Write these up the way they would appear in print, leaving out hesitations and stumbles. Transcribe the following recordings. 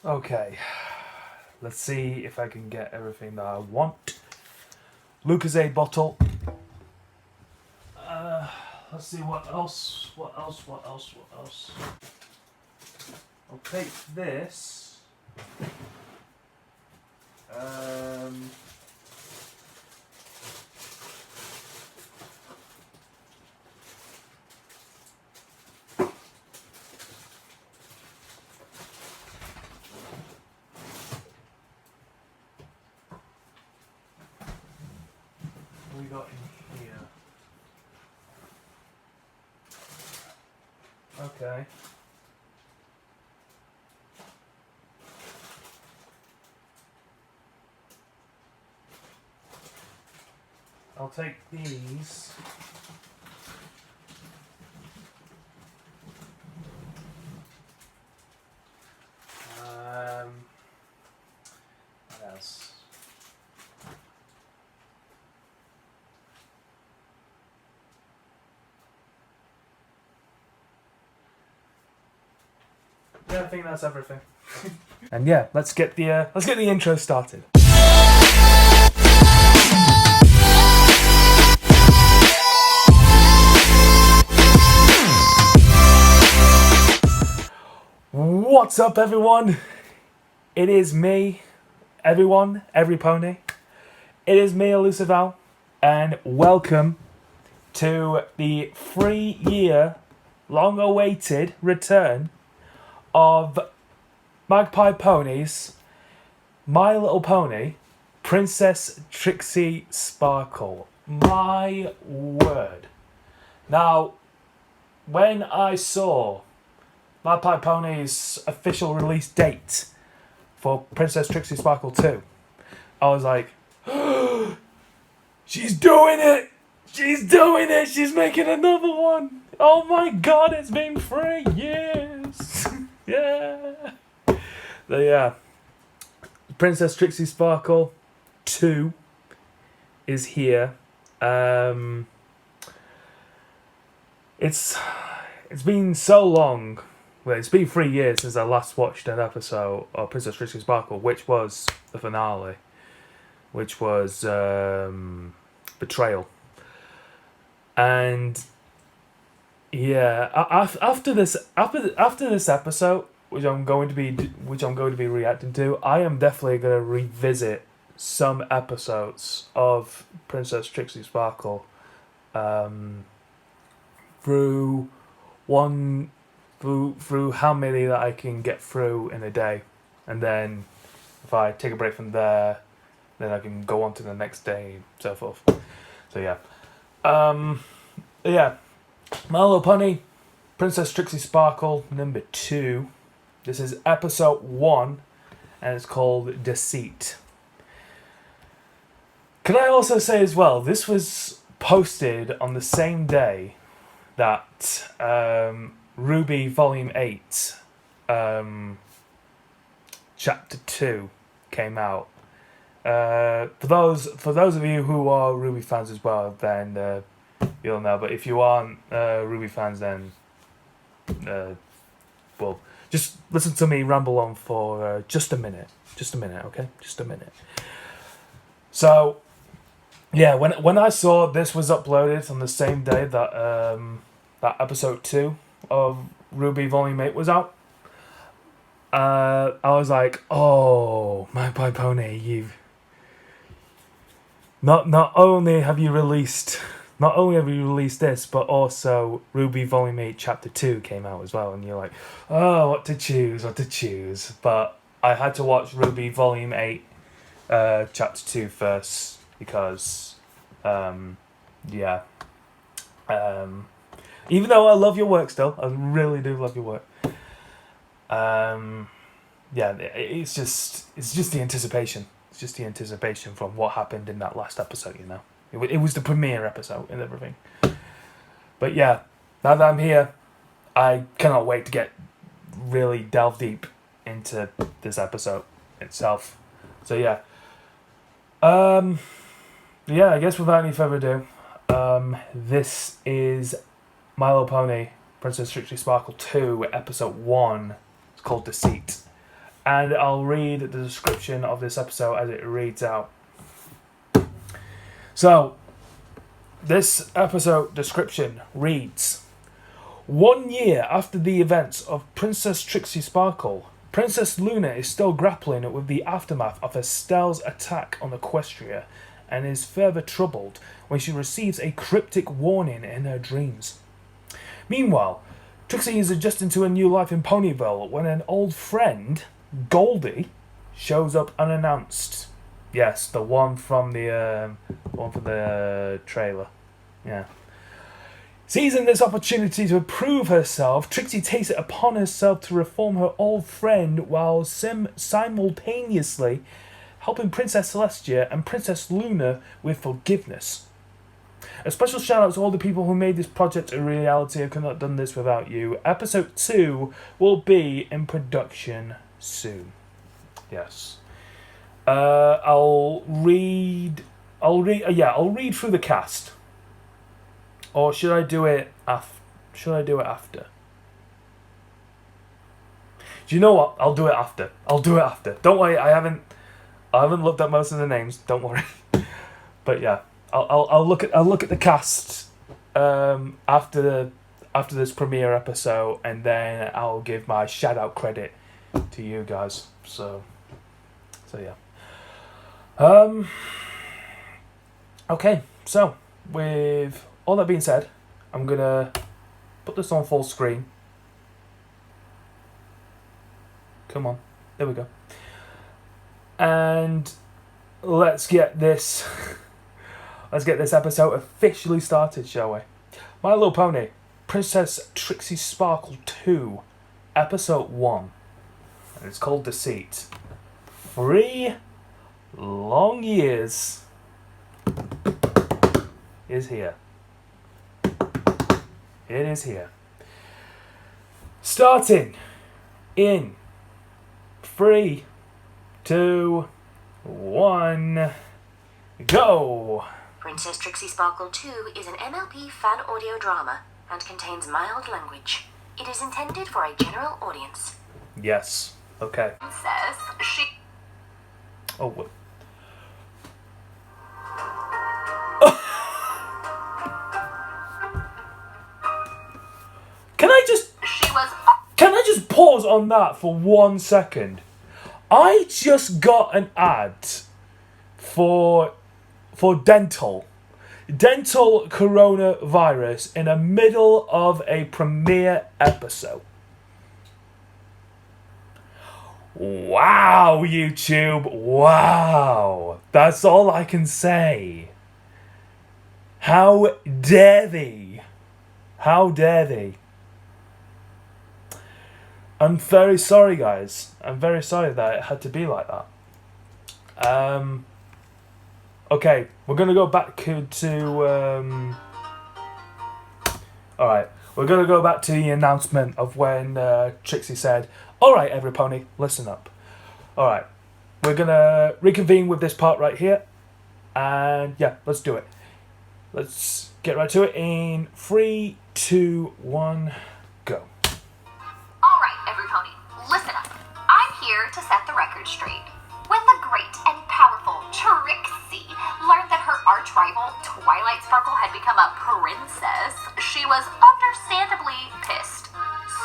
Okay, let's see if I can get everything that I want. Lucozade bottle. Let's see what else. What else? I'll take this. What we got in here? Okay. I'll take these. What else? Yeah, I think that's everything. And yeah, let's get the intro started. What's up, everyone? It is me, everyone, every pony. It is me, Elusive Al, and welcome to the 3-year, long-awaited return of Magpie Pony's My Little Pony, Princess Trixie Sparkle. My word. Now, when I saw Magpie Pony's official release date for Princess Trixie Sparkle 2, I was like, she's doing it! She's doing it! She's making another one! Oh my god, it's been 3 years! Yeah! So yeah, Princess Trixie Sparkle 2 is here. It's been so long. Well, it's been 3 years since I last watched an episode of Princess Trixie Sparkle, which was the finale, which was Betrayal. And yeah, after this episode, which I'm going to be reacting to, I am definitely going to revisit some episodes of Princess Trixie Sparkle through how many that I can get through in a day, and then if I take a break from there, then I can go on to the next day and so forth. So yeah, My Little Pony, Princess Trixie Sparkle number 2. This is episode 1, and it's called Deceit. Can I also say as well, this was posted on the same day that Ruby Volume 8 Chapter 2 came out. For those of you who are Ruby fans as well, then you'll know. But if you aren't Ruby fans, then well, just listen to me ramble on for just a minute, okay? Just a minute. So yeah, when I saw this was uploaded on the same day that that episode 2 of Ruby Volume 8 was out, I was like, oh, Magpie Pony, you've not only have you released this, but also Ruby Volume 8 Chapter 2 came out as well, and you're like, oh, what to choose. But I had to watch Ruby Volume 8 Chapter 2 first, because even though I love your work still, I really do love your work, it's just the anticipation. It's just the anticipation from what happened in that last episode, you know. It was the premiere episode and everything. But yeah, now that I'm here, I cannot wait to get really delve deep into this episode itself. So yeah. I guess without any further ado, this is My Little Pony, Princess Trixie Sparkle 2, episode 1. It's called Deceit. and I'll read the description of this episode as it reads out. So, this episode description reads: 1 year after the events of Princess Trixie Sparkle, Princess Luna is still grappling with the aftermath of Estelle's attack on Equestria and is further troubled when she receives a cryptic warning in her dreams. Meanwhile, Trixie is adjusting to a new life in Ponyville when an old friend, Goldie, shows up unannounced. Yes, the one from the trailer. Yeah. Seizing this opportunity to prove herself, Trixie takes it upon herself to reform her old friend while simultaneously helping Princess Celestia and Princess Luna with forgiveness. A special shout out to all the people who made this project a reality. I could not have done this without you. Episode 2 will be in production soon. Yes. I'll read through the cast. Or should I do it after? Do you know what? I'll do it after. Don't worry, I haven't looked at most of the names. Don't worry. But yeah, I'll look at the cast after this premiere episode, and then I'll give my shout out credit to you guys. So yeah. Okay, so with all that being said, I'm gonna put this on full screen. Come on, there we go. And let's get this episode officially started, shall we? My Little Pony, Princess Trixie Sparkle 2, Episode 1. And it's called Deceit. 3 long years is here. It is here. Starting in 3, 2, 1, go! Princess Trixie Sparkle 2 is an MLP fan audio drama and contains mild language. It is intended for a general audience. Yes. Okay. Says she... Oh, what? Can I just pause on that for 1 second? I just got an ad for dental coronavirus in the middle of a premiere episode. Wow, YouTube. Wow. That's all I can say. How dare they? How dare they? I'm very sorry, guys. I'm very sorry that it had to be like that. Okay, we're going to go back to... Alright, we're going to go back to the announcement of when Trixie said, "Alright, every pony, listen up." Alright, we're going to reconvene with this part right here. And yeah, let's do it. Let's get right to it in 3, 2, 1, go. Pony, listen up. I'm here to set the record straight. When the great and powerful Trixie learned that her arch-rival Twilight Sparkle had become a princess, she was understandably pissed.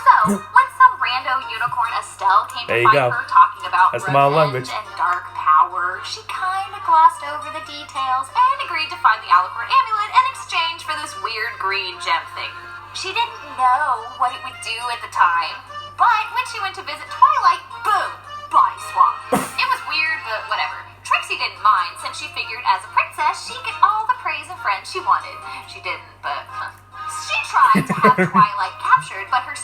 So, when some rando unicorn Estelle came to find her talking about revenge and dark power, she kinda glossed over the details and agreed to find the Alicorn amulet in exchange for this weird green gem thing. She didn't know what it would do at the time, but when she went to visit Twilight, boom, body swap. It was weird, but whatever. Trixie didn't mind, since she figured as a princess, she'd get all the praise and friends she wanted. She didn't, but... She tried to have Twilight captured, but her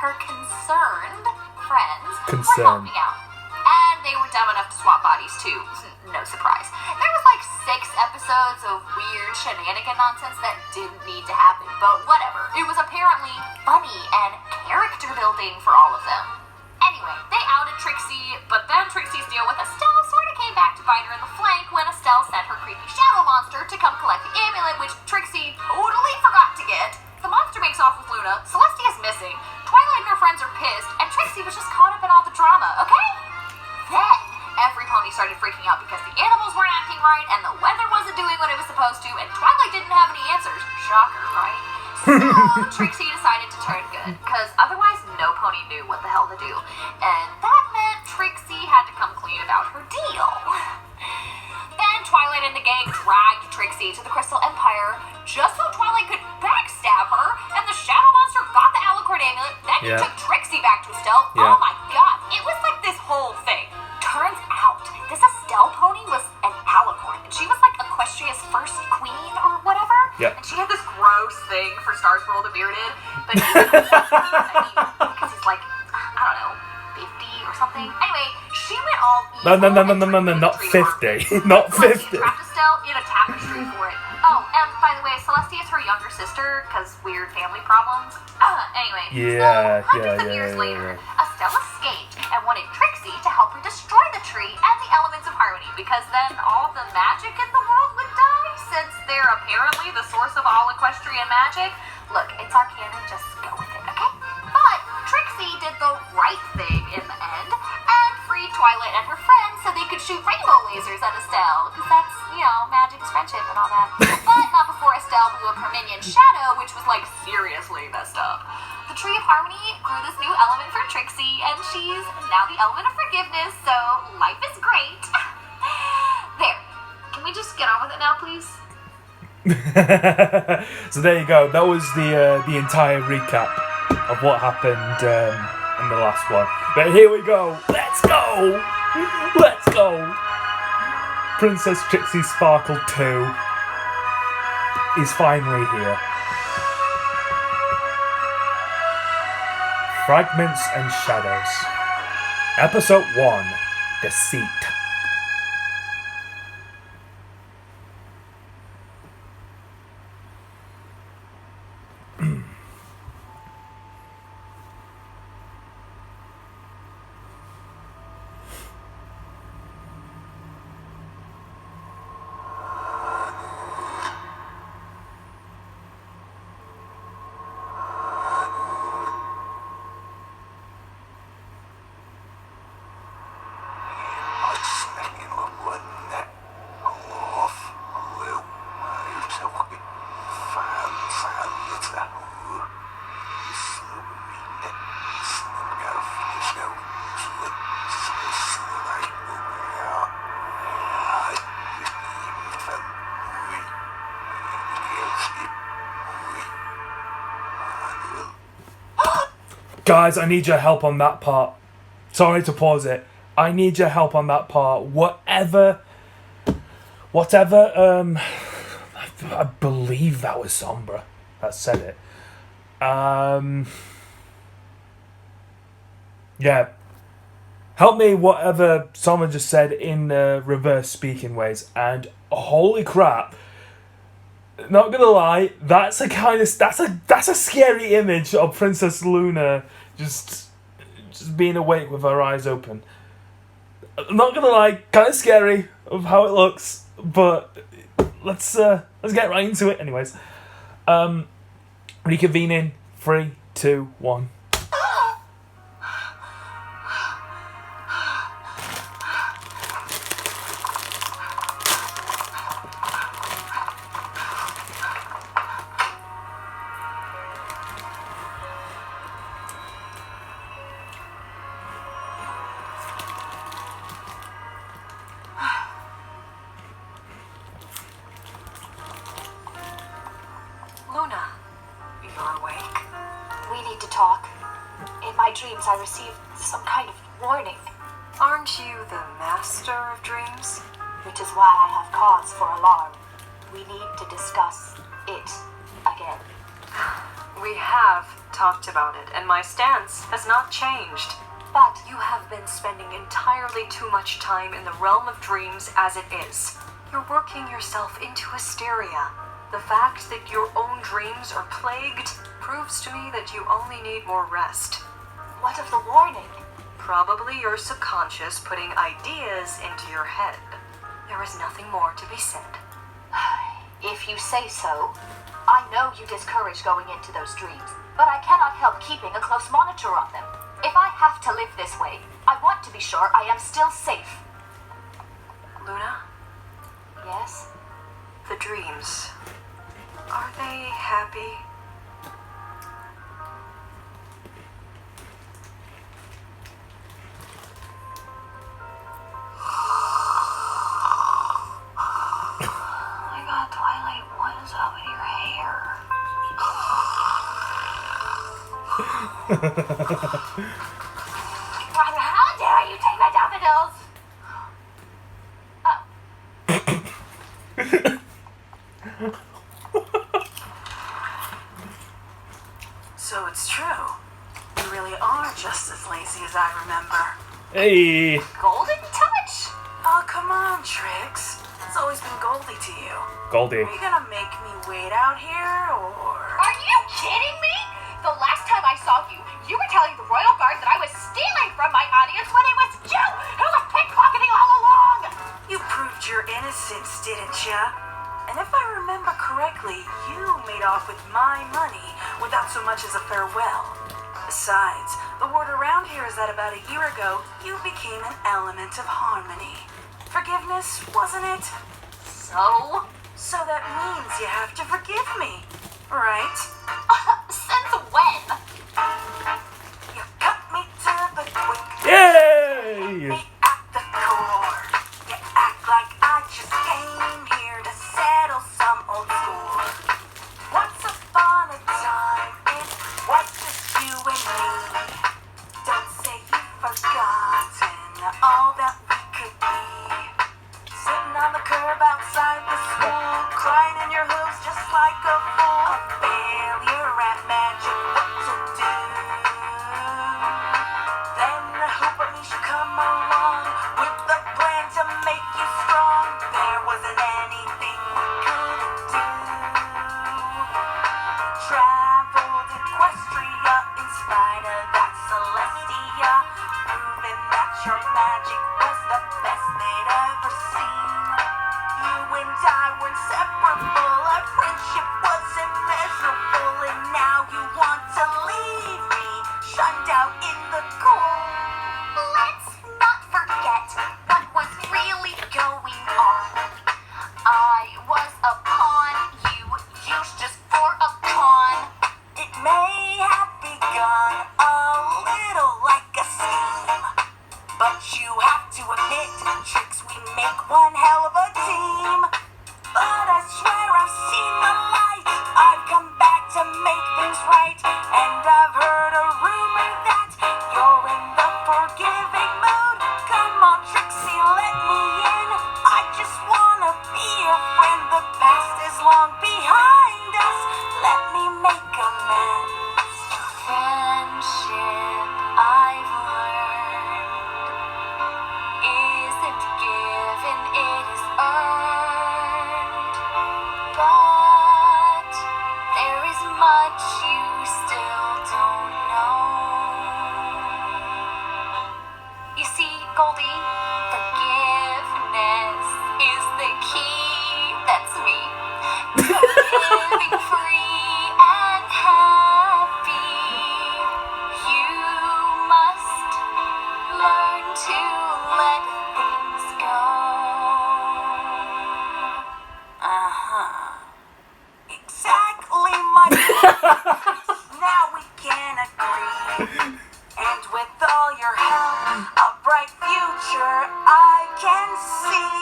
her concerned friends were helping out. And they were dumb enough to swap bodies, too. No surprise. There was like 6 episodes of weird shenanigan nonsense that didn't need to happen, but whatever. It was apparently funny and character building for all of them. Anyway, they outed Trixie, but then Trixie's deal with Estelle sort of came back to bite her in the flank when Estelle sent her creepy shadow monster to come collect the amulet, which Trixie totally forgot to get. The monster makes off with Luna, Celestia's missing, Twilight and her friends are pissed, and Trixie was just right, and the weather wasn't doing what it was supposed to, and Twilight didn't have any answers. Shocker, right? So Trixie decided to turn good, because otherwise no pony knew what the hell to do. And that meant Trixie had to come clean about her deal. Then Twilight and the gang dragged Trixie to the Crystal Empire just so Twilight could backstab her, and the Shadow Monster got the Alicorn amulet, then he took Trixie back to Estelle. Oh my god, it was like this whole thing. Turns out, this Estelle pony was an Alicorn, and she was like Equestria's first queen or whatever. Yep. And she had this gross thing for Stars World the Bearded, but even because he's like, I don't know, 50 or something. Anyway, she went all evil. No, not 50. Not 50. Trapped Estelle in a tapestry for it. Oh, and by the way, Celestia is her younger sister, because weird family problems. Anyway, hundreds of years later, Estelle escaped and wanted Trixie to help her destroy the tree and the elements of harmony, because then all the magic in the world would die, since they're apparently the source of all equestrian magic. Look, it's our canon, just go with it, okay? But Trixie did the right thing in the end, and freed Twilight and her friends so they could shoot rainbow lasers at Estelle, because that's, you know, magic's friendship and all that. But not before Estelle blew up her minion Shadow, which was, like, seriously messed up. The Tree of Harmony grew this new element for Trixie, and she's now the element of forgiveness, so life is great. There. Can we just get on with it now, please? So there you go. That was the entire recap of what happened in the last one. But here we go. Let's go. Let's go. Princess Trixie Sparkle 2 is finally here. Fragments and Shadows. Episode 1. Deceit. Guys, I need your help on that part. Sorry to pause it. I need your help on that part. Whatever, I believe that was Sombra that said it. Yeah. Help me, whatever someone just said in reverse speaking ways. And holy crap. Not gonna lie, that's a scary image of Princess Luna just being awake with her eyes open. I'm not gonna lie, kind of scary of how it looks, but let's get right into it. Anyways, reconvening. 3, 2, 1. Luna, you're awake? We need to talk. In my dreams, I received some kind of warning. Aren't you the master of dreams? Which is why I have cause for alarm. We need to discuss it again. We have talked about it, and my stance has not changed. But You have been spending entirely too much time in the realm of dreams as it is. You're working yourself into hysteria. The fact that your own dreams are plagued proves to me that you only need more rest. what of the warning? Probably your subconscious putting ideas into your head. There is nothing more to be said. If you say so. I know you discourage going into those dreams, but I cannot help keeping a close monitor on them. If I have to live this way, I want to be sure I am still safe. Luna, Yes? The dreams. Are they happy? Oh my god, Twilight, what is up with your hair? How dare you take my daffodils? Oh. So it's true. You really are just as lazy as I remember. Hey. Golden touch? Oh, come on, Trix. It's always been Goldie to you. Goldie. Are you gonna make me wait out here, or...? Are you kidding me? The last time I saw you, you were telling the Royal Guard that I was stealing from my audience when it was you who was pickpocketing all along! You proved your innocence, didn't ya? And if I remember correctly, you made off with my money without so much as a farewell. Besides, the word around here is that about a year ago, you became an element of harmony. Forgiveness, wasn't it? So? So that means you have to forgive me, right? Since when? You cut me to the quick. Yay! Me at the core. You act like I just came here to settle some old score. Once upon a time, it was just you and me. Don't say you've forgotten all that we could be. Sitting on the curb outside the school, crying in your hooves just like a fool. A failure at magic, what to do? Then who but me should come along with a plan to make you strong. There wasn't anything we couldn't do. Traveled Equestria in spite of that Celestia, proving that your magic was the best they'd ever seen. You and I were inseparable, our friendship was immeasurable, and now you want to leave me, shunned out in the cold. Let's not forget what was really going on. I was a pawn you used just for a con. It may have begun a little like a scheme, but you have to admit, Trix, we make one hell of a team. But I swear I've seen the light, I've come back to make things right, and I've heard a rumor that you're in the forgiving mood. Come on, Trixie, let me in. I just wanna be a friend. The past is long behind us. Let me make amends. Friendship, I've learned, isn't given, it is earned. But there is much you still don't know. You see, Goldie, forgiveness is the key. That's me. Living free and happy. You must learn to let things go. Exactly, my now we can agree. And with all your help, a bright future I can see.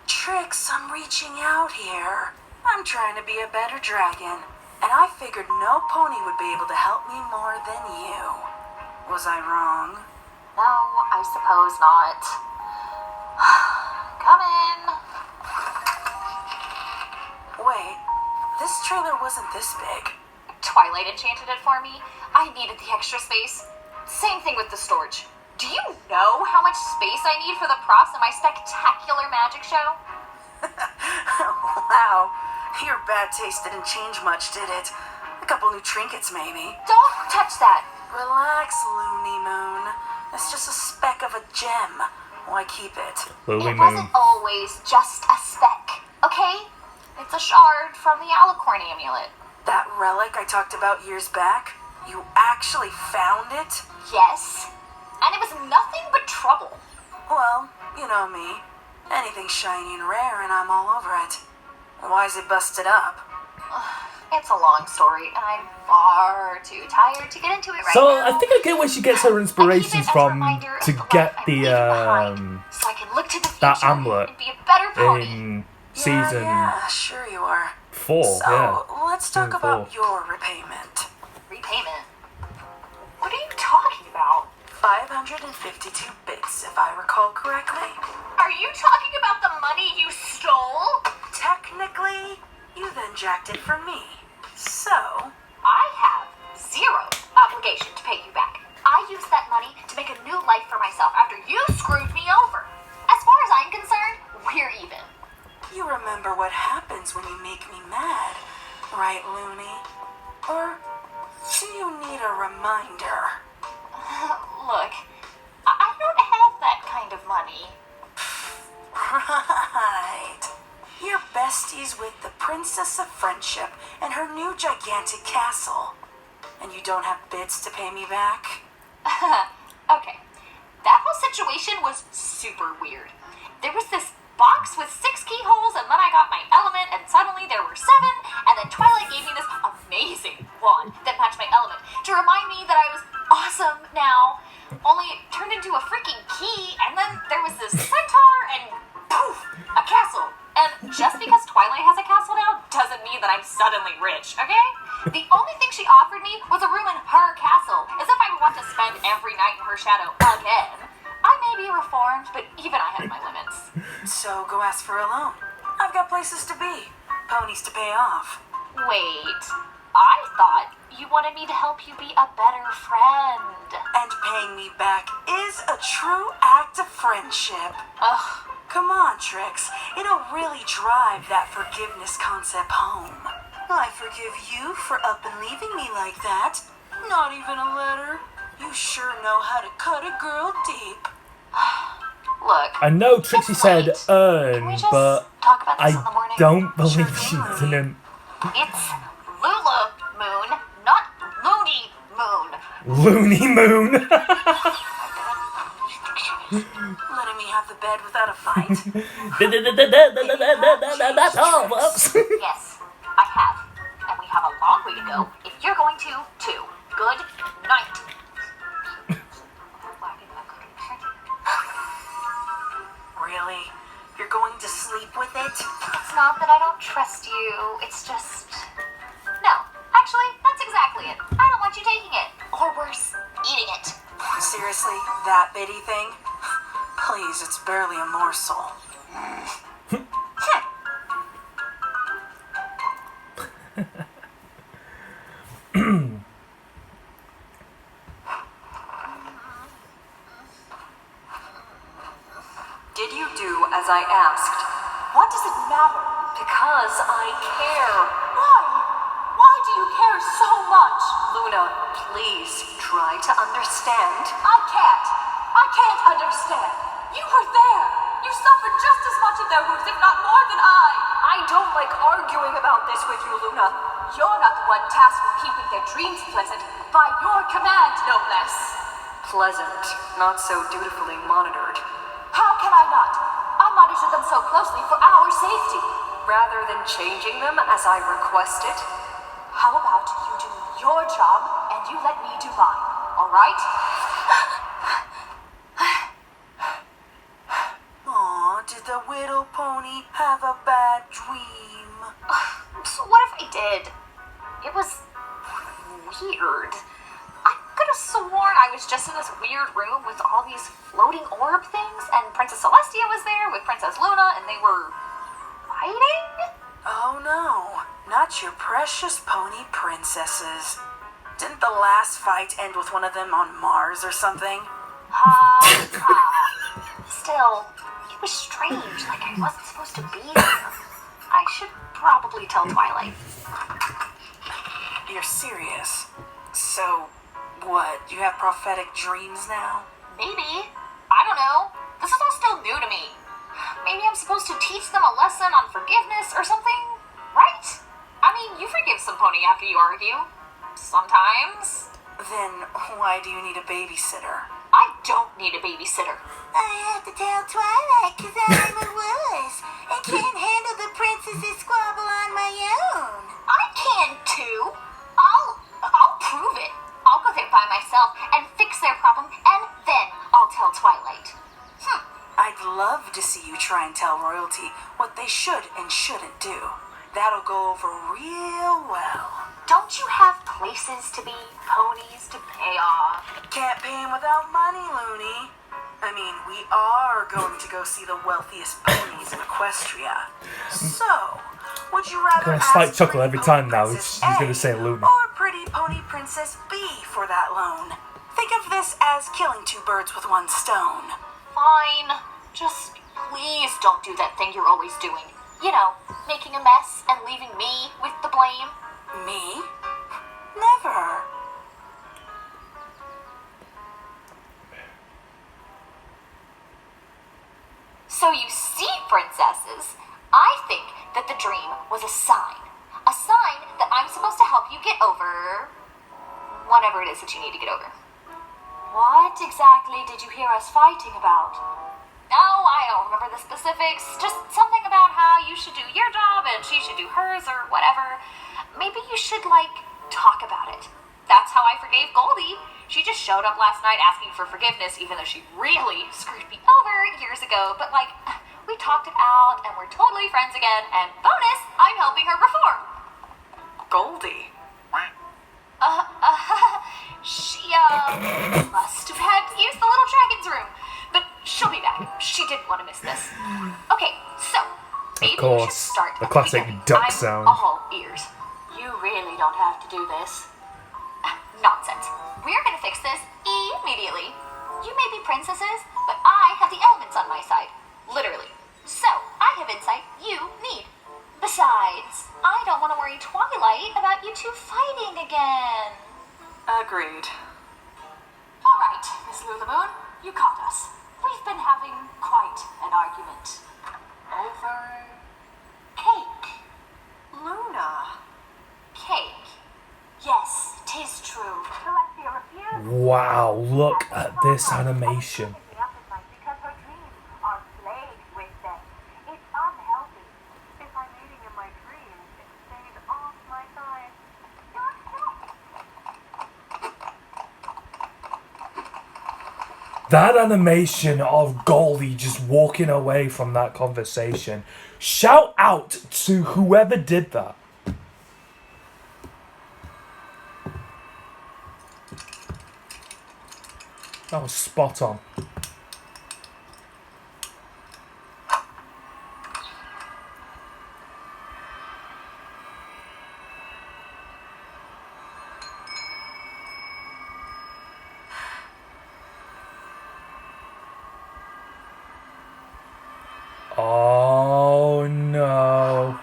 Trix, I'm reaching out here. I'm trying to be a better dragon, and I figured no pony would be able to help me more than you. Was I wrong? No, I suppose not. Come in. Wait, this trailer wasn't this big. Twilight enchanted it for me. I needed the extra space. Same thing with the storage. Do you know how much space I need for the props in my spectacular magic show? Wow, your bad taste didn't change much, did it? A couple new trinkets, maybe. Don't touch that. Relax, Looney Moon. It's just a speck of a gem. Why keep it? Lily It wasn't Moon. always just a speck, okay? It's a shard from the alicorn amulet. That relic I talked about years back? You actually found it? Yes. and it was nothing but trouble. Well, you know me. Anything shiny and rare and I'm all over it. Why is it busted up? It's a long story, and I'm far too tired to get into it right So now. I think I get where she gets her inspirations I keep it as a from reminder to of the get life I'm the leaving behind, so I can look to the that future amulet and be a better pony. in season Yeah, sure you are. 4. So, Yeah. let's talk Season about 4. your repayment. Repayment? What are you talking about? 552 bits, if I recall correctly. Are you talking about the money you stole? Technically, you then jacked it from me. So, I have zero obligation to pay you back. I used that money to make a new life for myself after you screwed me over. As far as I'm concerned, we're even. you remember what happens when you make me mad, right, Looney? Or do you need a reminder? Look, I don't have that kind of money. Right. You're besties with the Princess of Friendship and her new gigantic castle. And you don't have bits to pay me back? Okay, that whole situation was super weird. There was this box with 6 keyholes, and then I got my element, and suddenly there were 7, and then Twilight gave me this amazing wand that matched my element to remind me that I was awesome now, only it turned into a freaking key, and then there was this centaur, and poof, a castle. And just because Twilight has a castle now doesn't mean that I'm suddenly rich, okay? The only thing she offered me was a room in her castle, as if I would want to spend every night in her shadow again. I may be reformed, but even I have my limits. So go ask for a loan. I've got places to be, ponies to pay off. Wait, I thought you wanted me to help you be a better friend. And paying me back is a true act of friendship. Ugh. Come on, Trix. It'll really drive that forgiveness concept home. I forgive you for up and leaving me like that. Not even a letter. You sure know how to cut a girl deep. Look. I know Trixie it's said late. earn, Can we just but talk about this in the I morning? don't believe Sure she can. didn't. It's Lula Moon, not Looney Moon. Looney Moon. Letting me have the bed without a fight? That's all, folks. Yes, I have. And we have a long way to go if you're going to, too. Good night. Really? You're going to sleep with it? It's not that I don't trust you. It's just... No, actually, that's exactly it. I don't want you taking it. Or worse, eating it. Seriously, that bitty thing? Please, it's barely a morsel. Did you do as I asked? What does it matter? Because I care. Why? Why do you care so much? Luna, please try to understand. I can't understand. You were there. You suffered just as much in their wounds, if not more than I. I don't like arguing about this with you, Luna. You're not the one tasked with keeping their dreams pleasant. By your command, no less. Pleasant, not so dutifully monitored. How can I not? I monitor them so closely for our safety. Rather than changing them as I requested. How about you do your job and you let me do mine, all right? Aw, did the widow pony have a bad dream? So what if I did? It was weird. I could have sworn I was just in this weird room with all these floating orb things, and Princess Celestia was there with Princess Luna, and they were fighting? Oh no, not your precious pony princesses. Didn't the last fight end with one of them on Mars or something? Still, it was strange, like I wasn't supposed to be there. I should probably tell Twilight. You're serious? So, what, you have prophetic dreams now? Maybe. I don't know. This is all still new to me. Maybe I'm supposed to teach them a lesson on forgiveness or something, right? I mean, you forgive some pony after you argue. Sometimes. Then why do you need a babysitter? I don't need a babysitter. I have to tell Twilight because I'm a wuss and can't handle the princess's squabble on my own. I can too. I'll prove it. I'll go there by myself and fix their problem, and then I'll tell Twilight. I'd love to see you try and tell royalty what they should and shouldn't do. That'll go over real well. Don't you have places to be, ponies to pay off? Can't pay him without money, Looney. I mean, we are going to go see the wealthiest ponies in Equestria. So, would you rather Gonna ask slight chuckle Pretty every Pony time now. Princess He's A gonna say Looney. or Pretty Pony Princess B for that loan? Think of this as killing two birds with one stone. Fine. Just please don't do that thing you're always doing. You know, making a mess and leaving me with the blame. Me? Never. So you see, princesses, I think that the dream was a sign. A sign that I'm supposed to help you get over whatever it is that you need to get over. What exactly did you hear us fighting about? No, I don't remember the specifics. Just something about how you should do your job and she should do hers or whatever. Maybe you should, talk about it. That's how I forgave Goldie. She just showed up last night asking for forgiveness, even though she really screwed me over years ago. But, we talked it out and we're totally friends again. And bonus, I'm helping her reform. Goldie. She, must have had to use the little dragon's room. But she'll be back. She didn't want to miss this. Okay, so, maybe you should course, start the at classic beginning. duck I'm sound. all ears. You really don't have to do this. Nonsense. We're gonna fix this immediately. You may be princesses, but I have the elements on my side. Literally. So, I have insight you need. Besides, I don't want to worry Twilight about you two fighting again. Agreed. All right, Miss Lulamoon, you caught us. We've been having quite an argument. Over cake. Luna. Cake. Yes, 'tis true. Celestia refused. Wow, look at this animation. Because her dreams are plagued with them. It's unhealthy. If I'm eating in my dreams, it stays off my side. That animation of Goldie just walking away from that conversation. Shout out to whoever did that. That was spot on. Oh no.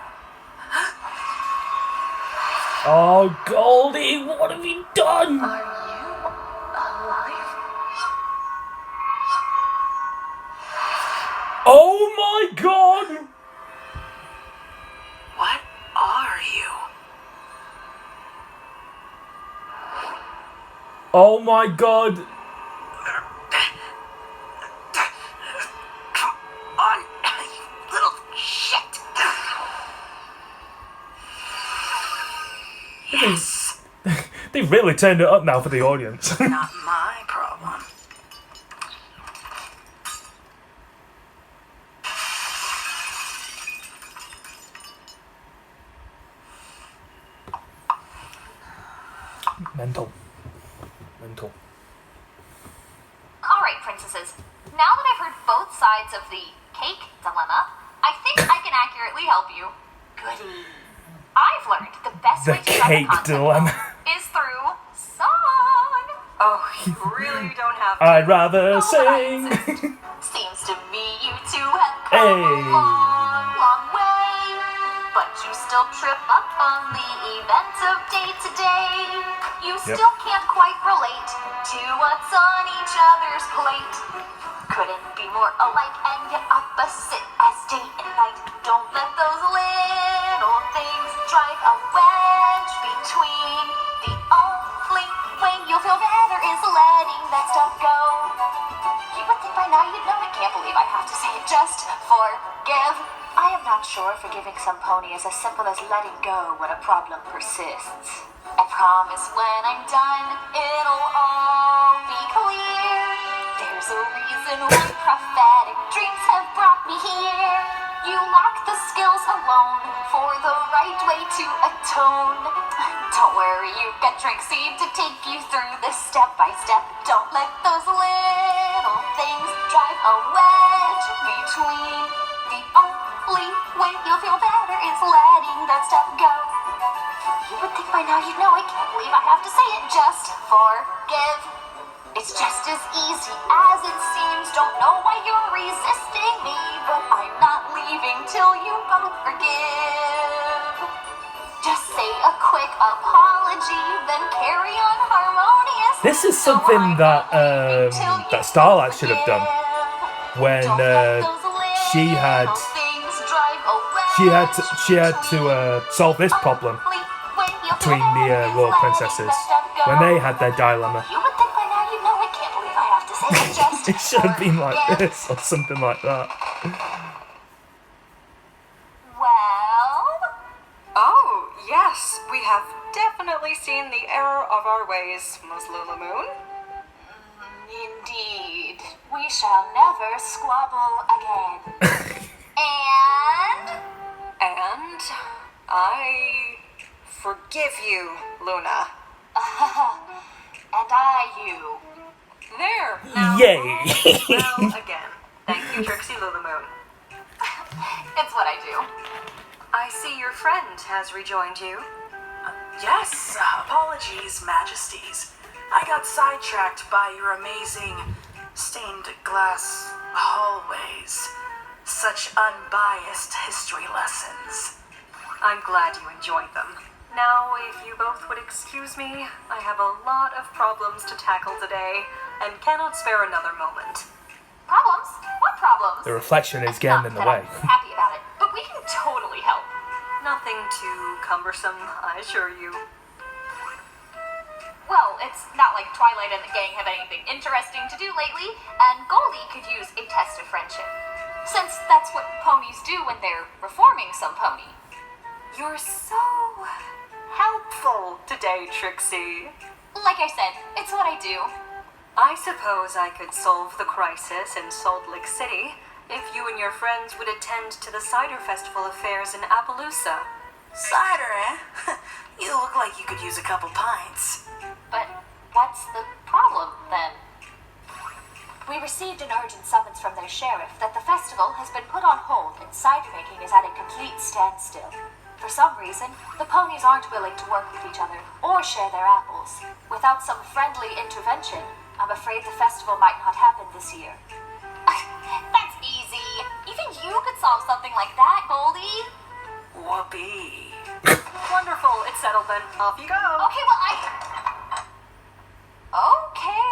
Oh, Goldie, what have you done? Are you alive? Oh my god! What are you? Oh my god! Come on, you little shit. Yes. They've really turned it up now for the audience. Not my problem. Mental. All right, princesses. Now that I've heard both sides of the cake dilemma, I think I can accurately help you. Goody. I've learned the best The way to drive cake a concept dilemma. is through song. Oh, you really don't have to. I'd rather Oh, but I sing. insist. Seems to me you two have come Hey. a long, long way. But you still trip up on the events of day to day. You Yep. still can't quite relate to what's on each other's plate. Couldn't be more alike and yet opposite as day and night. Don't let those little things drive a wedge between. The only way you'll feel better is letting that stuff go. now you'd know it. Can't believe I have to say it. Just forgive. I am not sure forgiving some pony is as simple as letting go when a problem persists. I promise when I'm done, it'll all be clear. There's a reason why prophetic dreams have brought me here. You lack the skills alone for the right way to atone. Don't worry, you've got Trixie to take you through this step by step. Don't let those little things drive a wedge between. The only way you'll feel better is letting that stuff go. You would think by now you'd know it. Can't believe I have to say it. Just forgive. It's just as easy as it seems. Don't know why you're resisting me, but I'm not leaving till you both forgive. Just say a quick apology, then carry on harmoniously. This is something that Starlight should have done when she had to solve this problem between the royal princesses when they had their dilemma. You would think by now you'd know it. Can't believe I have to say it. Just It should have been like this or something like that. well. Oh, yes, we have definitely seen the error of our ways, Ms. Lulamoon. Indeed. We shall never squabble again. And I forgive you, Luna. And I you. There. Now, Yay. well, again. Thank you, Trixie Lulamoon. It's what I do. I see your friend has rejoined you. Yes, apologies, Majesties. I got sidetracked by your amazing stained glass hallways. Such unbiased history lessons. I'm glad you enjoyed them. Now, if you both would excuse me, I have a lot of problems to tackle today and cannot spare another moment. Problems? What problems? The reflection is getting in the way. I'm happy about it, but we can totally help. Nothing too cumbersome, I assure you. Well, it's not like Twilight and the gang have anything interesting to do lately, and Goldie could use a test of friendship. Since that's what ponies do when they're reforming some pony. You're so helpful today, Trixie. Like I said, it's what I do. I suppose I could solve the crisis in Salt Lake City if you and your friends would attend to the Cider Festival affairs in Appaloosa. Cider, eh? You look like you could use a couple pints. But what's the problem, then? We received an urgent summons from their sheriff that the festival has been put on hold and cider making is at a complete standstill. For some reason, the ponies aren't willing to work with each other or share their apples. Without some friendly intervention, I'm afraid the festival might not happen this year. That's easy. Even you could solve something like that, Goldie. Whoopee. Wonderful, it's settled then. Off you go. Okay, well, Okay.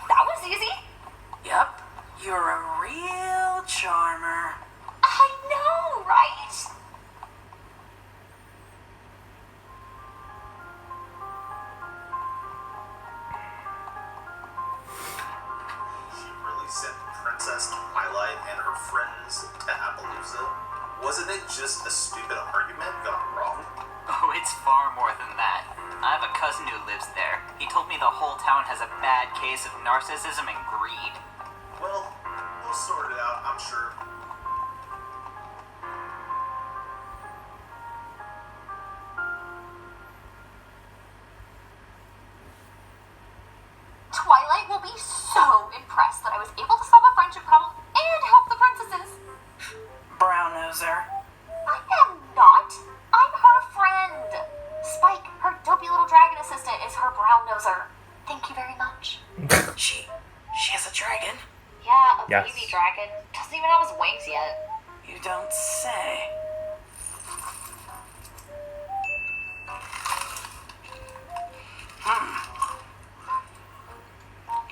That was easy. Yup, you're a real charmer. I know, right? She really sent Princess Twilight and her friends to Appaloosa? Wasn't it just a stupid argument gone wrong? Oh, it's far more than that. I have a cousin who lives there. He told me the whole town has a bad case of narcissism and greed. Well, we'll sort it out, I'm sure. Twilight will be so impressed that I was able to solve a friendship problem and help the princesses. Brown noser. I am not. I'm her friend. Spike, her dopey little dragon assistant, is her brown noser. Thank you very much. She has a dragon? Yeah, a Yes. baby dragon. Doesn't even have his wings yet. You don't say.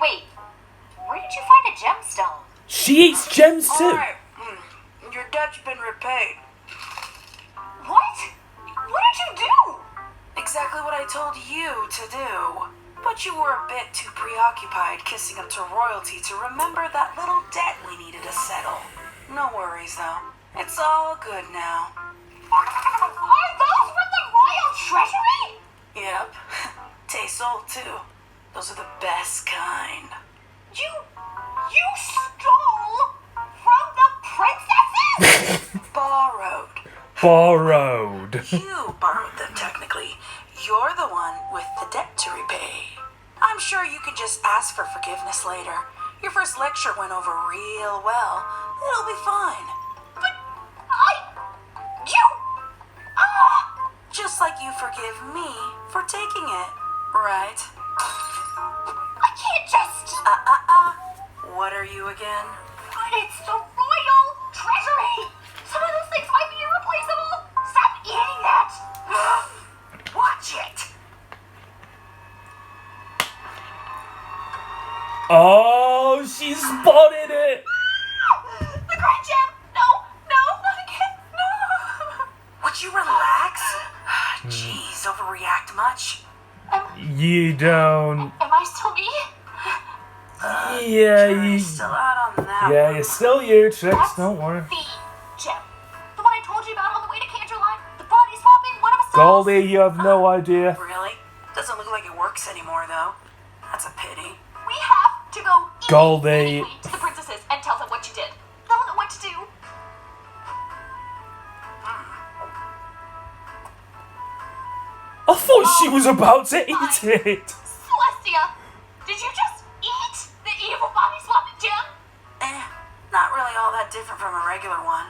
Wait, where did you find a gemstone? She eats gems too. Alright, your debt's been repaid. What? What did you do? Exactly what I told you to do. But you were a bit too preoccupied kissing up to royalty to remember that little debt we needed to settle. No worries, though. It's all good now. Are those from the royal treasury? Yep. Tastes old, too. Those are the best kind. You stole from the princesses? Borrowed. Borrowed. You borrowed them, technically. You're the one with the debt to repay. I'm sure you could just ask for forgiveness later. Your first lecture went over real well. It'll be fine. But Just like you forgive me for taking it, right? I can't just... What are you again? But it's the royal treasury! Some of those things might be irreplaceable! Stop eating that! Watch it! Oh, she spotted it. The great gem! No, not again! No! Would you relax? Jeez, overreact much? You don't. Am I still me? Yeah, Jury's still out on that Yeah, one. you're still you, Trix. Don't worry. The gem. The one I told you about on the way to Canterline? The body swapping? One of us Goldie, you have no idea. Really? Doesn't look like it works anymore, though. That's a pity. We have to go Goldie. immediately to the princesses and tell them what you did. They'll know what to do. I thought she was about to eat it. Celestia, did you just eat the evil body swapping gem? Not really all that different from a regular one.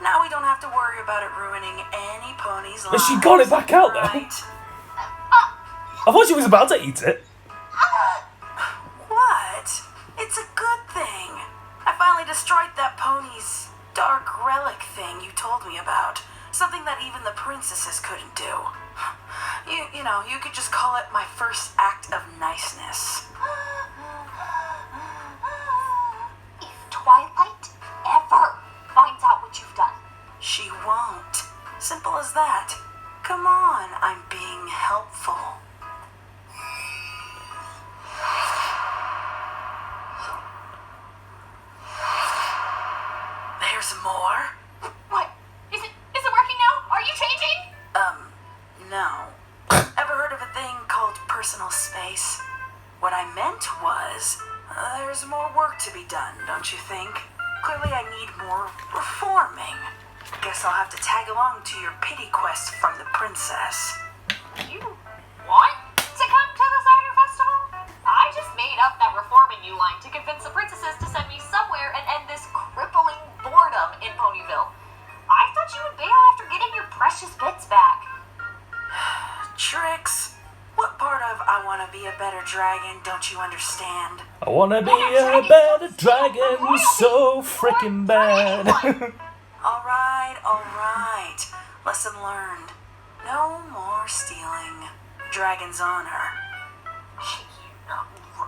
Now we don't have to worry about it ruining any pony's life. But she got it back out, though. Right? I thought she was about to eat it. What? It's a good thing. I finally destroyed that pony's dark relic thing you told me about. Something that even the princesses couldn't do. You know, you could just call it my first act of niceness. If Twilight ever finds out what you've done, She won't. Simple as that. Come on, I'm being helpful. There's more? what? Is it working now? Are you changing? No. Ever heard of a thing called personal space? What I meant was, there's more work to be done, don't you think? Clearly I need more reforming. Guess I'll have to tag along to your pity quest from the princess. You want to come to the cider festival? I just made up that reforming you line to convince the princesses to send me somewhere and end this crippling boredom in Ponyville. I thought you would bail after getting your precious bits back. Trix, what part of I want to be a better dragon don't you understand? I wanna be a better dragon so freaking bad. Alright. Lesson learned. No more stealing. Dragon's honor.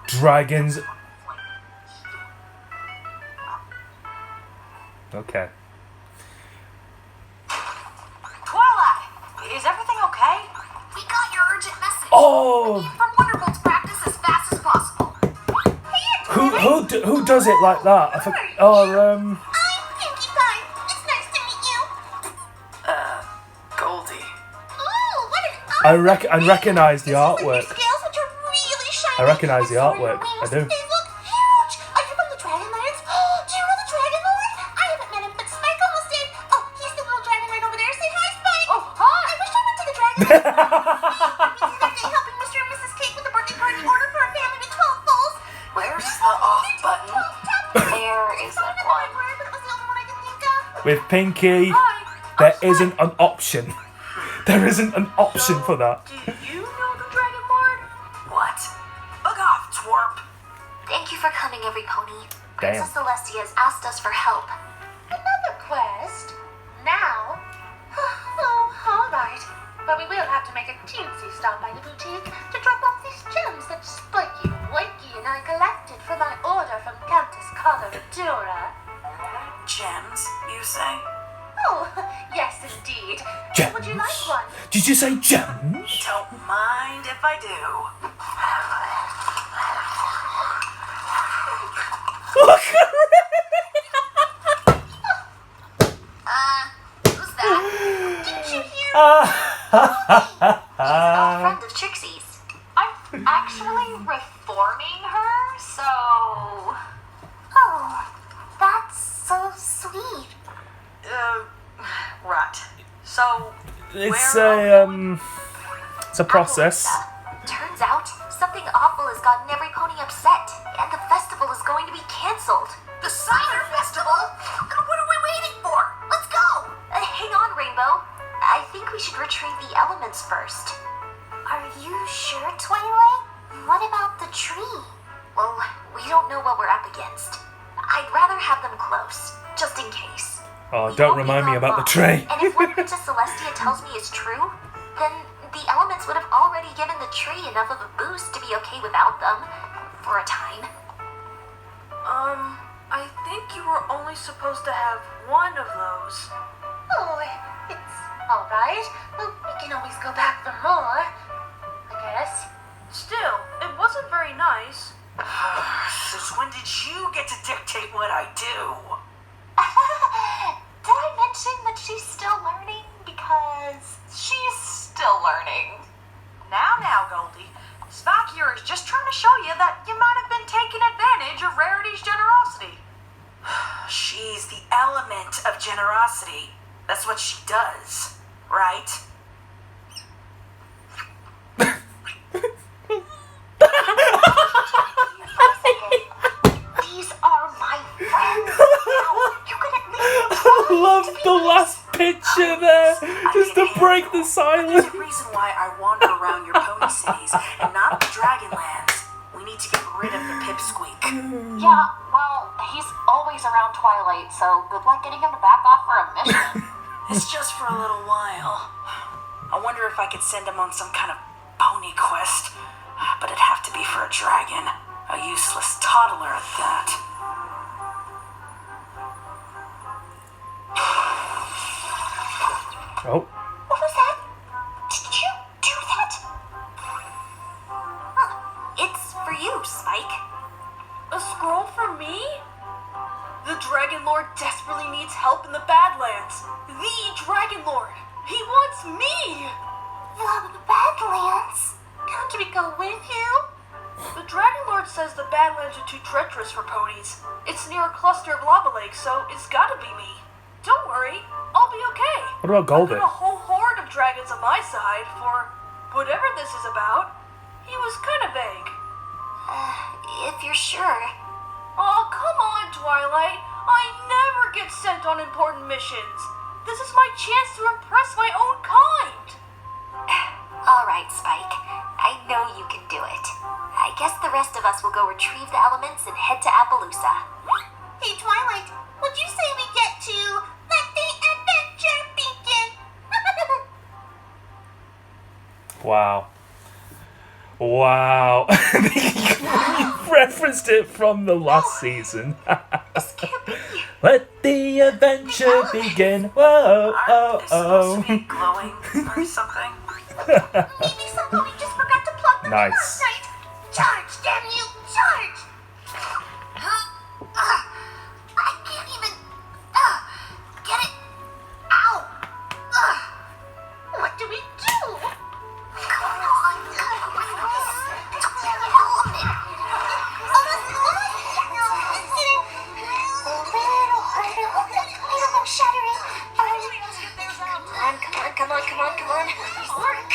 Dragons. Okay. Twilight, is everything okay? We got your urgent message. Oh, From Wonderful to practice as fast as possible. who does it like that? I'm Pinkie Pie. It's nice to meet you. Goldie. Ooh, what an I recognize the These are artwork. scales, which are really shiny. I recognize the And so are artwork. your I wings. do. They look huge. Are you from the Dragonlands? Do you know the Dragon Lord? I haven't met him, but Spike almost did. Oh, he's the little dragon right over there. Say hi, Spike. Oh, hi. I wish I went to the Dragon Lord. Busy that day helping Mr. and Mrs. Cake with the birthday party order for a family with 12 bowls. Where's the off button? There isn't one. But it was the only one I could think of. With Pinky, there isn't an option. There isn't an option for that. Do you know the Dragon Lord? What? Bug off, twerp. Thank you for coming, every pony. Damn. Princess Celestia has asked us for help. Another quest? Now? Oh, all right. But we will have to make a teensy stop by the boutique to drop off these gems that Spiky, Wakey, and I collected for my order from Countess Coloradura. Gems, you say? Oh, yes, indeed. Would you like Gems? one? Did you say gems? Don't mind if I do. actually reforming her, so... Oh, that's so sweet. Right. So, It's where it's a process. Turns out, something awful has gotten every pony upset, and the festival is going to be cancelled. The cider festival? What are we waiting for? Let's go! Hang on, Rainbow. I think we should retrieve the elements first. Are you sure, Twilight? What about the tree? Well, we don't know what we're up against. I'd rather have them close, just in case. Oh, We don't won't be remind me gone about the long, tree. And if what Princess Celestia tells me is true, then the elements would have already given the tree enough of a boost to be okay without them, for a time. I think you were only supposed to have one of those. Oh, it's alright. We can always go back for more, I guess. Still, it wasn't very nice. Since when did you get to dictate what I do? Did I mention that she's still learning? Because she's still learning. Now, Goldie. Spike here is just trying to show you that you might have been taking advantage of Rarity's generosity. She's the element of generosity. That's what she does, right? These are my friends. You can at least I love the last picture there, just to break the There's silence. a reason why I wander around your pony cities and not the Dragonlands. We need to get rid of the pipsqueak. Yeah, well, he's always around Twilight, so good luck getting him to back off for a mission. It's just for a little while. I wonder if I could send him on some kind of pony quest. But it'd have to be for a dragon. A useless toddler at that. Oh, What was that? Did you do that? Huh. It's for you, Spike. A scroll for me? The Dragon Lord desperately needs help in the Badlands. The Dragon Lord. He wants me. The Badlands? Can't we go with you? The Dragon Lord says the Badlands are too treacherous for ponies. It's near a cluster of lava lakes, so it's gotta be me. Don't worry, I'll be okay. what about I've Goldie? got a whole horde of dragons on my side for whatever this is about. He was kind of vague. If you're sure. Oh, come on, Twilight. I never get sent on important missions. This is my chance to impress my own kind. All right, Spike. I know you can do it. I guess the rest of us will go retrieve the elements and head to Appaloosa. Hey, Twilight, would you say we get to let the adventure begin? Wow. Wow. You referenced it from the last season. This can't be. Let the adventure begin. Whoa, Aren't oh, they supposed to oh. be glowing or something? Maybe somebody just forgot to plug them in Nice. last night. Charge, damn you, charge! I can't even get it out. What do we do? Come on. It's a element. I'm shuddering. Come on. Work.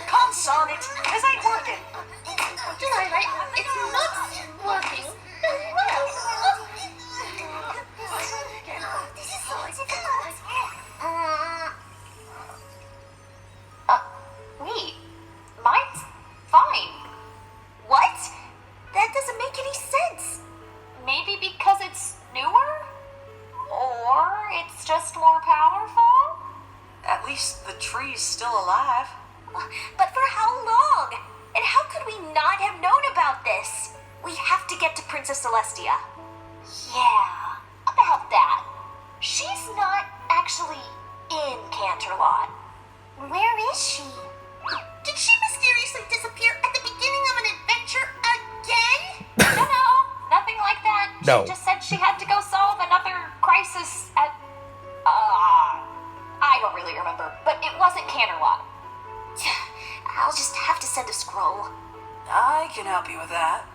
Come, son, it ain't working. Twilight, it's not working. This is so difficult. Wait. Mine's fine. What? That doesn't make any sense. Maybe because it's newer? Or it's just more powerful? At least the tree's still alive. But for how long? And how could we not have known about this? We have to get to Princess Celestia. Yeah, about that. She's not actually in Canterlot. Where is she? Did she mysteriously disappear at the beginning of an adventure again? No, nothing like that. No. She just said she had to go solve another crisis at... I don't really remember, but it wasn't Canterlot. I'll just have to send a scroll. I can help you with that.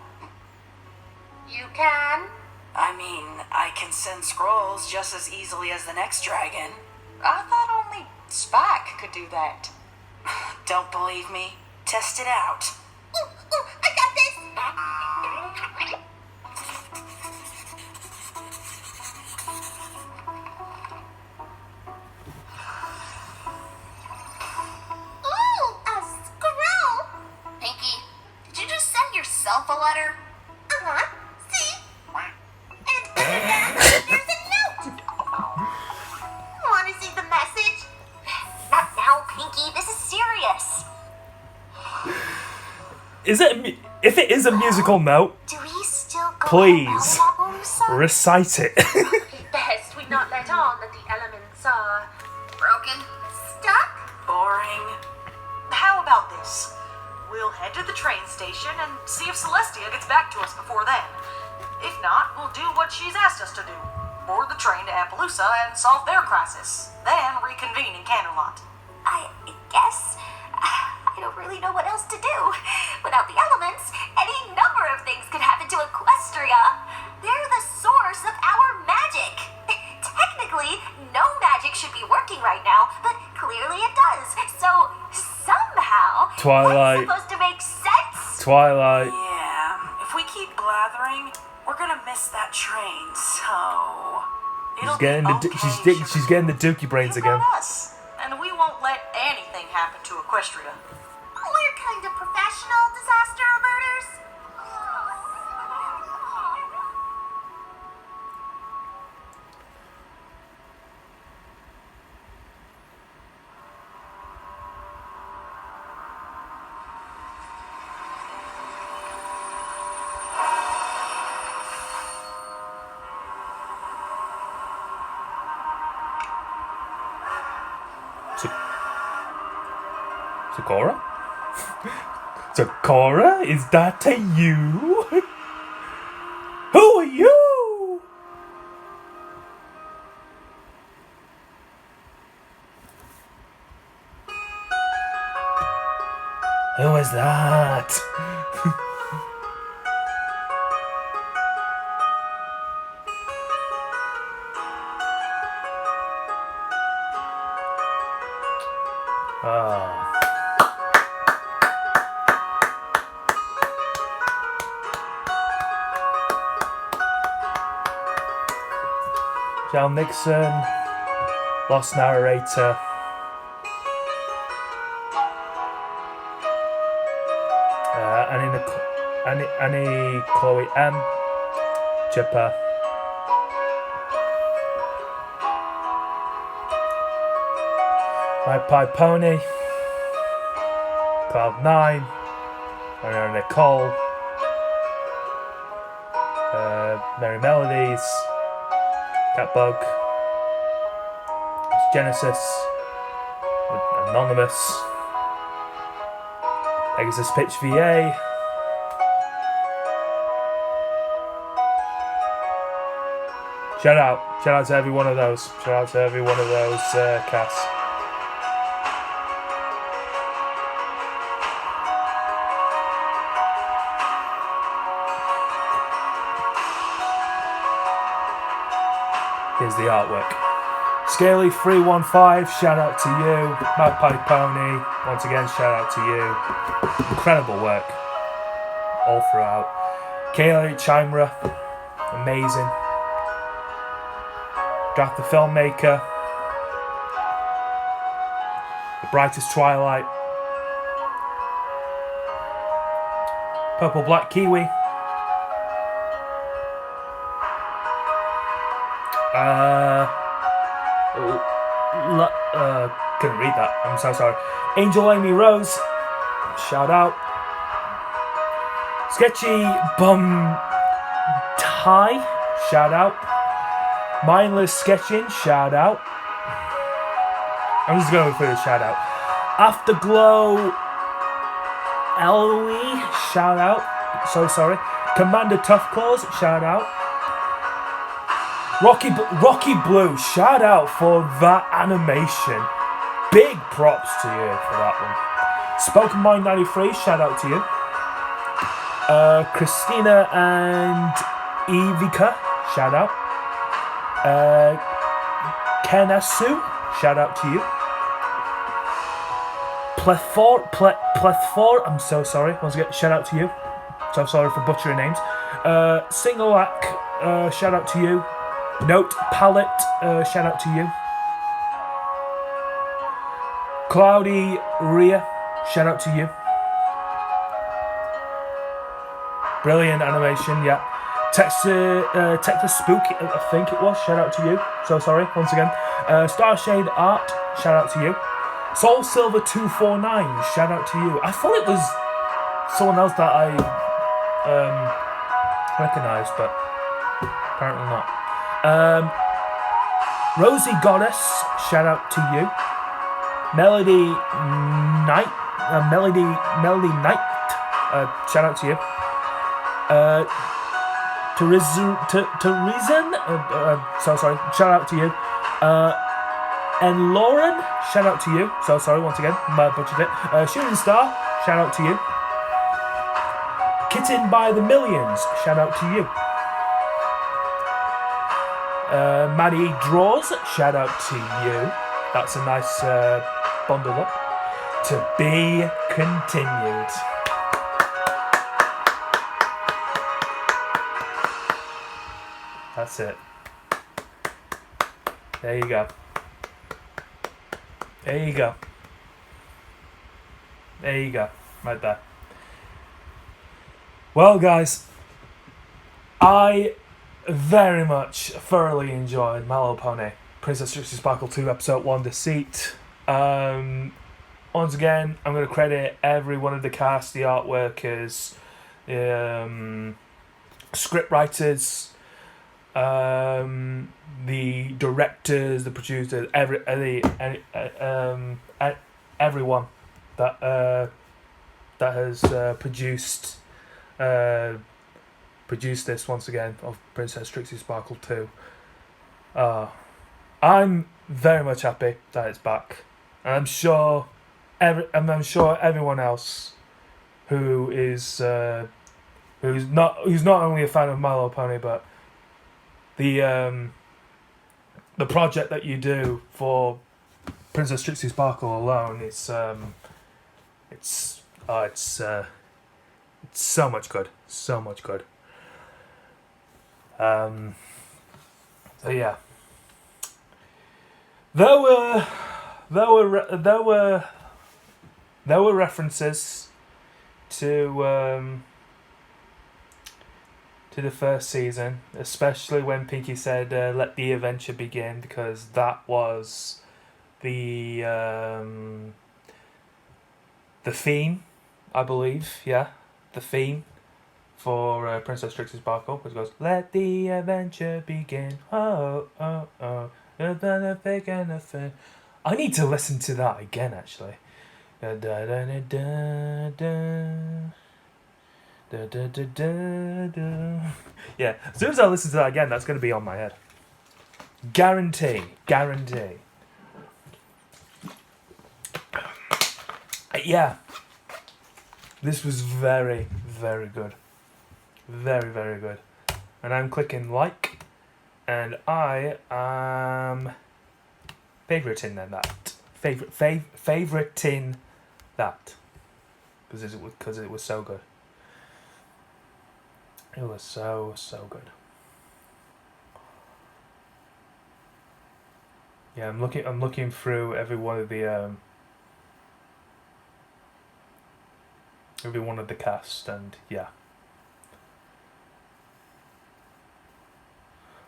You can? I mean, I can send scrolls just as easily as the next dragon. I thought only Spike could do that. Don't believe me? Test it out. Ooh, I got this! Ooh, a scroll! Pinky, did you just send yourself a letter? Uh-huh. See? And under that, there's a note! Want to see the message? Not now, Pinky. This is serious. Is it? If it is a musical note, Do we still go please to Appaloosa? recite it. Best we not let on that the elements are... Broken? Stuck? Boring. How about this? We'll head to the train station and see if Celestia gets back to us before then. If not, we'll do what she's asked us to do. Board the train to Appaloosa and solve their crisis. Then reconvene in Canterlot. I guess I don't really know what else to do. Without the elements, any number of things could happen to Equestria. They're the source of our magic. Technically, no magic should be working right now, but clearly it does. So somehow, Twilight. that's supposed to make sense. Twilight. Yeah, if we keep blathering, we're gonna miss that train, so... She's getting the she's getting the dookie brains You again. got us, and we won't let anything happen to Equestria. We're kind of professional disaster averters. Sakura? Sakura? Is that you? Who are you? Who is that? Ah. Jal Nixon, Lost Narrator. Annie, Chloe M, Chipper. My Pie Pony, Cloud9, Mariana Nicole, Merry Melodies, Catbug, Genesis, Anonymous, Pegasus Pitch VA, shout out to every one of those, cats. Here's the artwork. Scaly315, shout out to you. Magpie Pony, once again, shout out to you. Incredible work. All throughout. Kayla Chimera, amazing. Draft the Filmmaker. The Brightest Twilight. Purple Black Kiwi. Couldn't read that. I'm so sorry. Angel Amy Rose, shout out. Sketchy Bum Tie, shout out. Mindless Sketching, shout out. I'm just going for the shout out. Afterglow Ellie, shout out. So sorry. Commander Tough Claws, shout out. Rocky Blue, shout out for that animation. Big props to you for that one. Spoken Mind 93, shout out to you. Christina and Evika, shout out. Kenasu, shout out to you. Plethor, I'm so sorry. Once again, shout out to you. So sorry for butchering names. Singleac, shout out to you. Note Palette, shout out to you. Cloudy Rhea, shout out to you. Brilliant animation, yeah. Texas Spooky, I think it was, shout out to you. So sorry, once again. Starshade Art, shout out to you. Soul Silver 249, shout out to you. I thought it was someone else that I recognised, but apparently not. Rosie Goddess, shout out to you. Melody Knight, shout out to you. Teresa, so sorry, shout out to you. And Lauren, shout out to you. So sorry once again, I butchered it. Shooting Star, shout out to you. Kitten by the Millions, shout out to you. Maddie Draws, shout out to you. That's a nice bundle up. To be continued. That's it. There you go. There you go. There you go. Right there. Well, guys, I very much thoroughly enjoyed My Little Pony Princess Trixie Sparkle 2 Episode 1 Deceit. Once again, I'm going to credit every one of the cast, the art workers, script writers, the directors, the producers, everyone that has produced this once again of Princess Trixie Sparkle 2. I'm very much happy that it's back, and I'm sure everyone else who is who's not only a fan of My Little Pony, but the project that you do for Princess Trixie Sparkle alone, it's so much good, so much good. So yeah, there were references to the first season, especially when Pinky said "Let the adventure begin," because that was the theme, I believe. Yeah, the theme for Princess Trixie Sparkle, which goes, "Let the adventure begin." Oh, oh, oh. I need to listen to that again, actually. Da, da, da, da, da, da. Da, da, da, da, da. Yeah, as soon as I listen to that again, that's going to be on my head. Guarantee. Yeah, this was very, very good. Very, very good. And I'm clicking like, and I am favoriting that. Favoriting that. Because it was so good. It was so good. Yeah, I'm looking through every one of the cast, and yeah.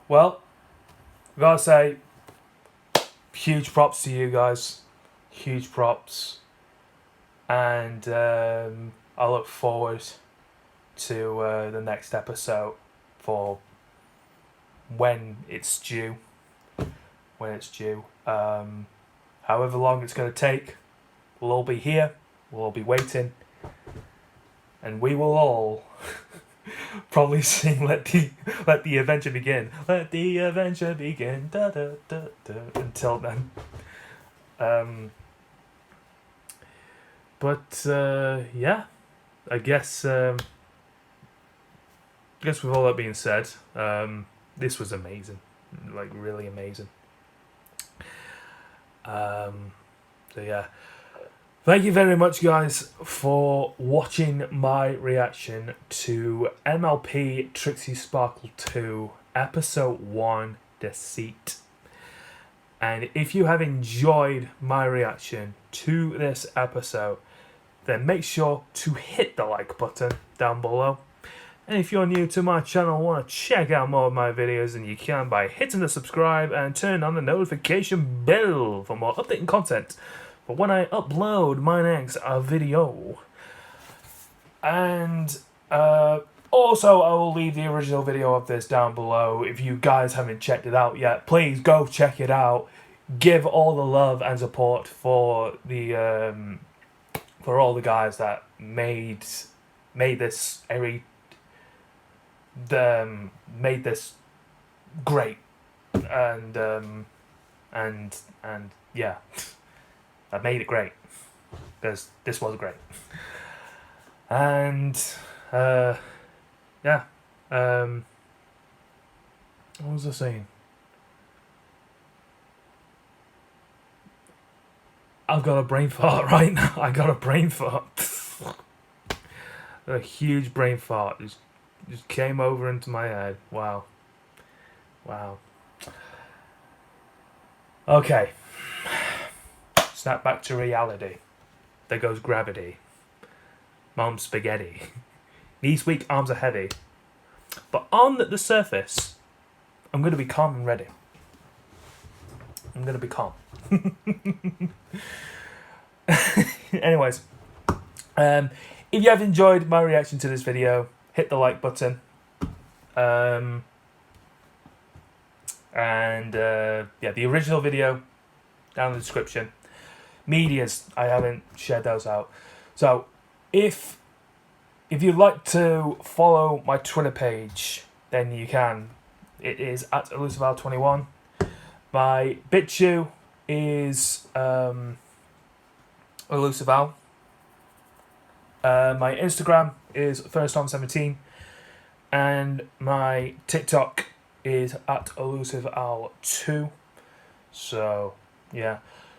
Well, I've gotta say, huge props to you guys. Huge props. And I look forward to the next episode for when it's due. However long it's going to take, we'll all be here, we'll all be waiting, and we will all probably sing let the adventure begin, let the adventure begin, da, da, da, da, until then. But yeah, I guess guess with all that being said, this was amazing, like really amazing. So yeah, thank you very much, guys, for watching my reaction to MLP Trixie Sparkle 2 Episode 1 Deceit. And if you have enjoyed my reaction to this episode, then make sure to hit the like button down below. And if you're new to my channel and want to check out more of my videos, then you can by hitting the subscribe and turn on the notification bell for more updating content for when I upload my next video. And also, I will leave the original video of this down below. If you guys haven't checked it out yet, please go check it out. Give all the love and support for the for all the guys that made this made this great, and yeah, I made it great because this was great. And yeah, what was I saying? I've got a brain fart right now. I got a brain fart. A huge brain fart just came over into my head. Wow. Wow. Okay. Snap back to reality. There goes gravity. Mom's spaghetti. Knees weak, arms are heavy. But on the surface, I'm going to be calm and ready. I'm going to be calm. Anyways, if you have enjoyed my reaction to this video, hit the like button. Yeah, the original video down in the description. Medias, I haven't shared those out. So if you'd like to follow my Twitter page, then you can. It is at elusiveal21. My BitChute is elusiveal. My Instagram is firsttom17, and my TikTok is at elusiveal2. So yeah.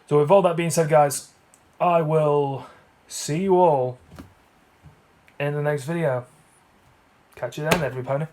So with all that being said, guys, I will see you all in the next video. Catch you then, every pony.